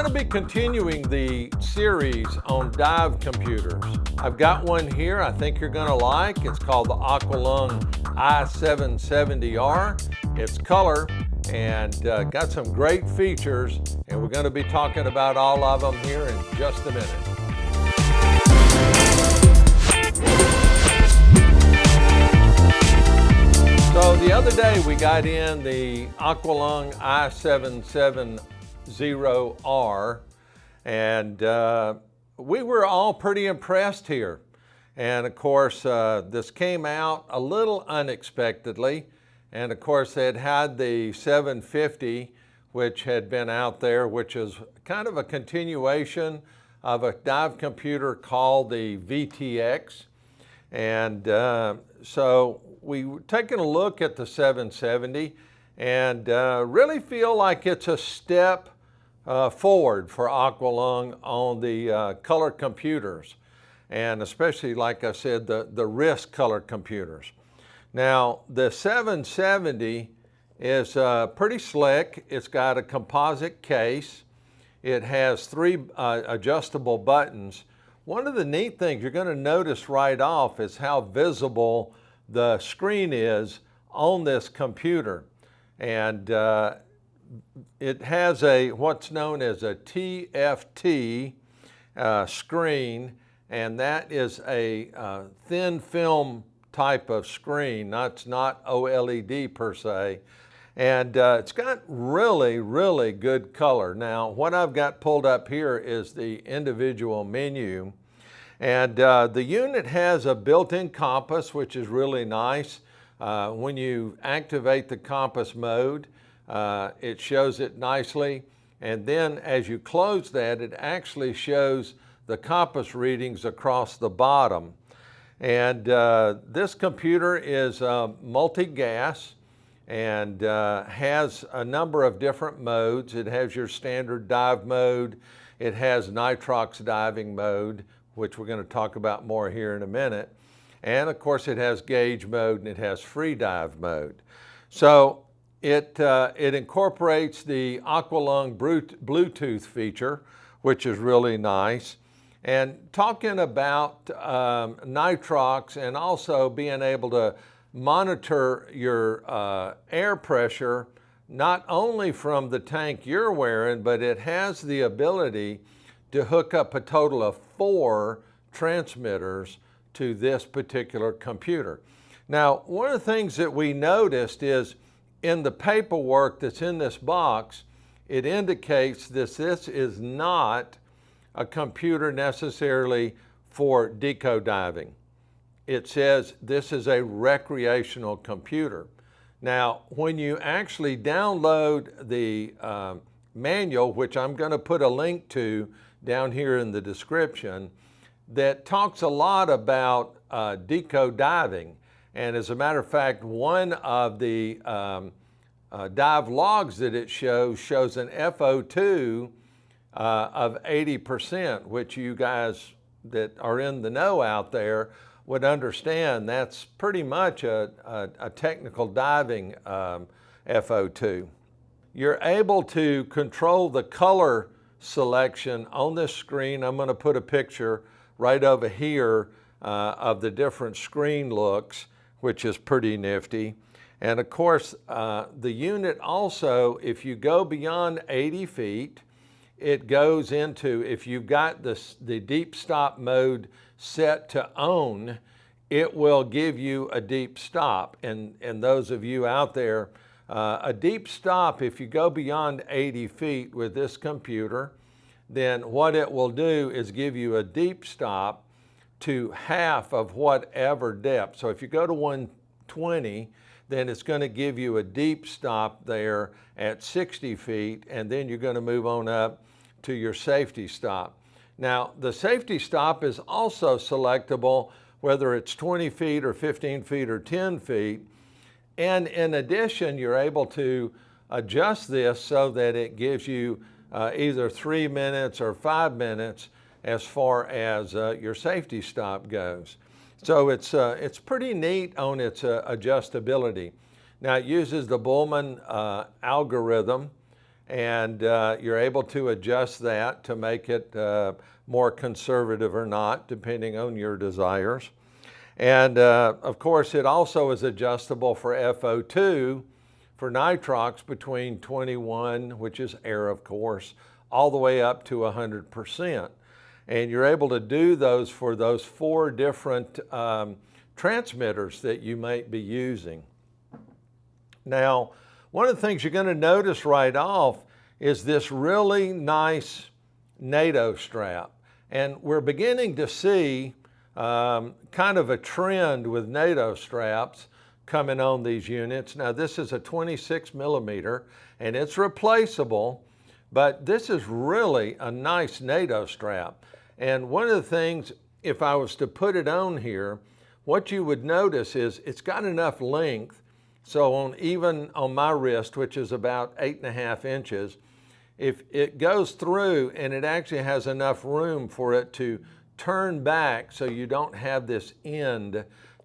to be continuing the series on dive computers. I've got one here I think you're going to like. It's called the AquaLung I770R. It's color and got some great features, and we're going to be talking about all of them here in just a minute. So the other day we got in the AquaLung I770R, and we were all pretty impressed here. And of course, this came out a little unexpectedly. And of course, it had the 750, which had been out there, which is kind of a continuation of a dive computer called the VTX. And so we were taking a look at the 770 and really feel like it's a step forward for AquaLung on the color computers, and especially, like I said, the wrist color computers. Now, the 770 is pretty slick. It's got a composite case. It has 3 adjustable buttons. One of the neat things you're going to notice right off is how visible the screen is on this computer. And it has what's known as a TFT screen, and that is a thin film type of screen. It's not OLED per se. And it's got really, really good color. Now, what I've got pulled up here is the individual menu. And the unit has a built-in compass, which is really nice. When you activate the compass mode, it shows it nicely. And then as you close that, it actually shows the compass readings across the bottom. And this computer is multi-gas and has a number of different modes. It has your standard dive mode. It has nitrox diving mode, which we're going to talk about more here in a minute. And of course it has gauge mode and it has free dive mode. So it incorporates the AquaLung Bluetooth feature, which is really nice. And talking about nitrox and also being able to monitor your air pressure, not only from the tank you're wearing, but it has the ability to hook up a total of 4 transmitters to this particular computer. Now, one of the things that we noticed is in the paperwork that's in this box, it indicates that this is not a computer necessarily for deco diving. It says this is a recreational computer. Now, when you actually download the manual, which I'm going to put a link to down here in the description, that talks a lot about deco diving. And as a matter of fact, one of the dive logs that it shows an FO2 of 80%, which you guys that are in the know out there would understand that's pretty much a technical diving FO2. You're able to control the color selection on this screen. I'm going to put a picture right over here of the different screen looks, which is pretty nifty. And of course, the unit also, if you go beyond 80 feet, it goes into, if you've got the deep stop mode set to on, it will give you a deep stop. And those of you out there, a deep stop, if you go beyond 80 feet with this computer, then what it will do is give you a deep stop to half of whatever depth. So if you go to 120, then it's going to give you a deep stop there at 60 feet, and then you're going to move on up to your safety stop. Now, the safety stop is also selectable, whether it's 20 feet or 15 feet or 10 feet. And in addition, you're able to adjust this so that it gives you either 3 minutes or 5 minutes as far as your safety stop goes. So it's pretty neat on its adjustability. Now, it uses the Bullman algorithm, and you're able to adjust that to make it more conservative or not, depending on your desires. And of course, it also is adjustable for FO2 for nitrox between 21, which is air of course, all the way up to 100%. And you're able to do those for those 4 different transmitters that you might be using. Now, one of the things you're going to notice right off is this really nice NATO strap. And we're beginning to see kind of a trend with NATO straps coming on these units. Now, this is a 26 millimeter and it's replaceable, but this is really a nice NATO strap. And one of the things, if I was to put it on here, what you would notice is it's got enough length. So even on my wrist, which is about 8.5 inches, if it goes through and it actually has enough room for it to turn back so you don't have this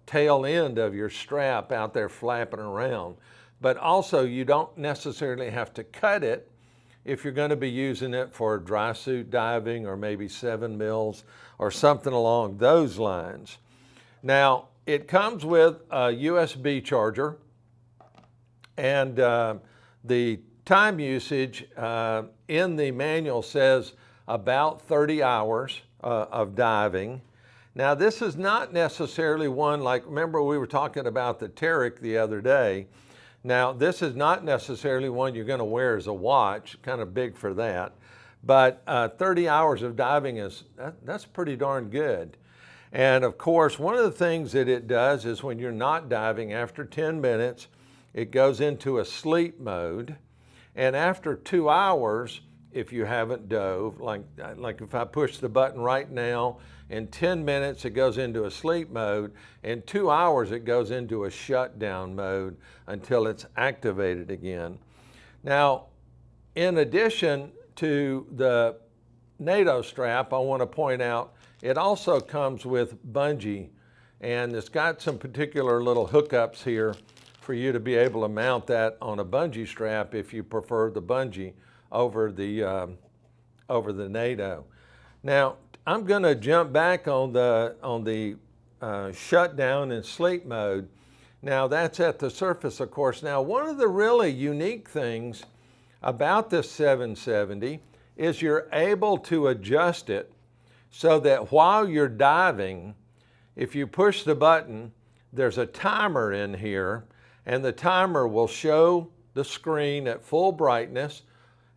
tail end of your strap out there flapping around. But also you don't necessarily have to cut it if you're going to be using it for dry suit diving or maybe 7 mils or something along those lines. Now, it comes with a USB charger, and the time usage in the manual says about 30 hours of diving. Now, this is not necessarily one like, remember we were talking about the Terric the other day. Now, this is not necessarily one you're going to wear as a watch, kind of big for that. But 30 hours of diving that's pretty darn good. And of course, one of the things that it does is when you're not diving, after 10 minutes, it goes into a sleep mode. And after 2 hours, if you haven't dove, like if I push the button right now, in 10 minutes it goes into a sleep mode. In 2 hours it goes into a shutdown mode until it's activated again. Now, in addition to the NATO strap, I want to point out it also comes with bungee, and it's got some particular little hookups here for you to be able to mount that on a bungee strap if you prefer the bungee over the NATO. Now, I'm going to jump back on the shutdown and sleep mode. Now, that's at the surface, of course. Now, one of the really unique things about this 770 is you're able to adjust it so that while you're diving, if you push the button, there's a timer in here, and the timer will show the screen at full brightness.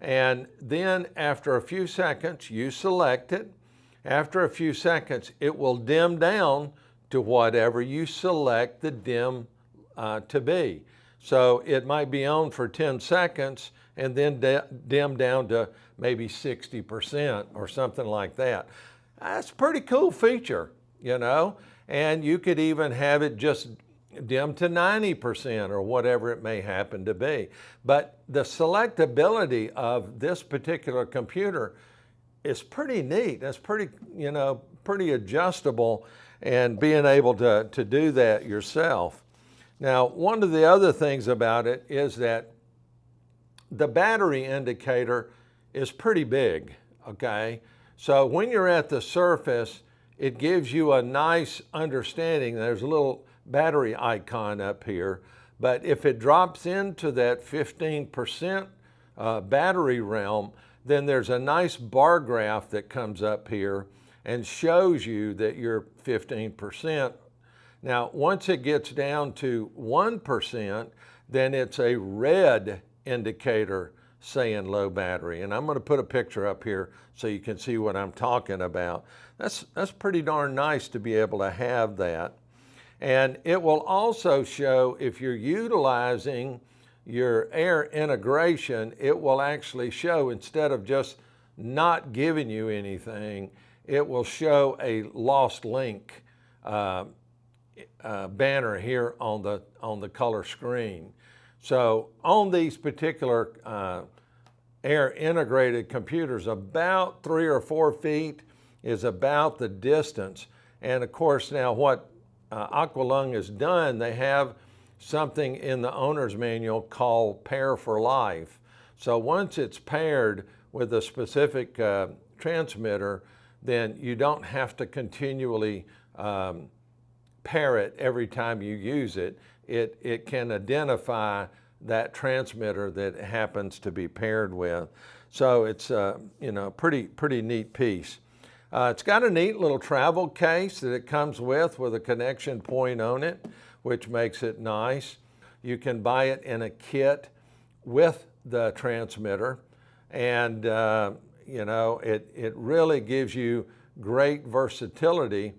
And then after a few seconds, you select it. After a few seconds, it will dim down to whatever you select the dim to be. So it might be on for 10 seconds and then dim down to maybe 60% or something like that. That's a pretty cool feature, you know, and you could even have it just dim to 90% or whatever it may happen to be. But the selectability of this particular computer is pretty neat. That's pretty, you know, pretty adjustable, and being able to do that yourself. Now, one of the other things about it is that the battery indicator is pretty big, okay? So when you're at the surface, it gives you a nice understanding. There's a little battery icon up here, but if it drops into that 15% battery realm, then there's a nice bar graph that comes up here and shows you that you're 15%. Now, once it gets down to 1%, then it's a red indicator saying low battery. And I'm going to put a picture up here so you can see what I'm talking about. That's pretty darn nice to be able to have that. And it will also show if you're utilizing your air integration, it will actually show, instead of just not giving you anything, it will show a lost link banner here on the color screen. So on these particular air integrated computers, about 3 or 4 feet is about the distance. And of course, now what AquaLung has done, they have something in the owner's manual called Pair for Life. So once it's paired with a specific transmitter, then you don't have to continually pair it every time you use it. It can identify that transmitter that it happens to be paired with. So it's pretty neat piece. It's got a neat little travel case that it comes with a connection point on it, which makes it nice. You can buy it in a kit with the transmitter, and it really gives you great versatility.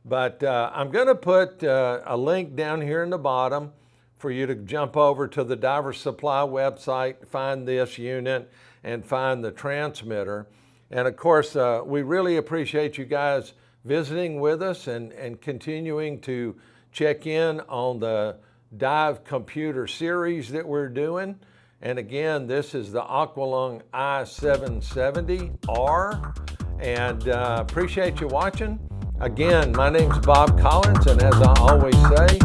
But I'm going to put a link down here in the bottom for you to jump over to the Diver Supply website, find this unit, and find the transmitter. And of course, we really appreciate you guys visiting with us and continuing to check in on the dive computer series that we're doing. And again, this is the AquaLung I770R, and appreciate you watching. Again, my name's Bob Collins, and as I always say,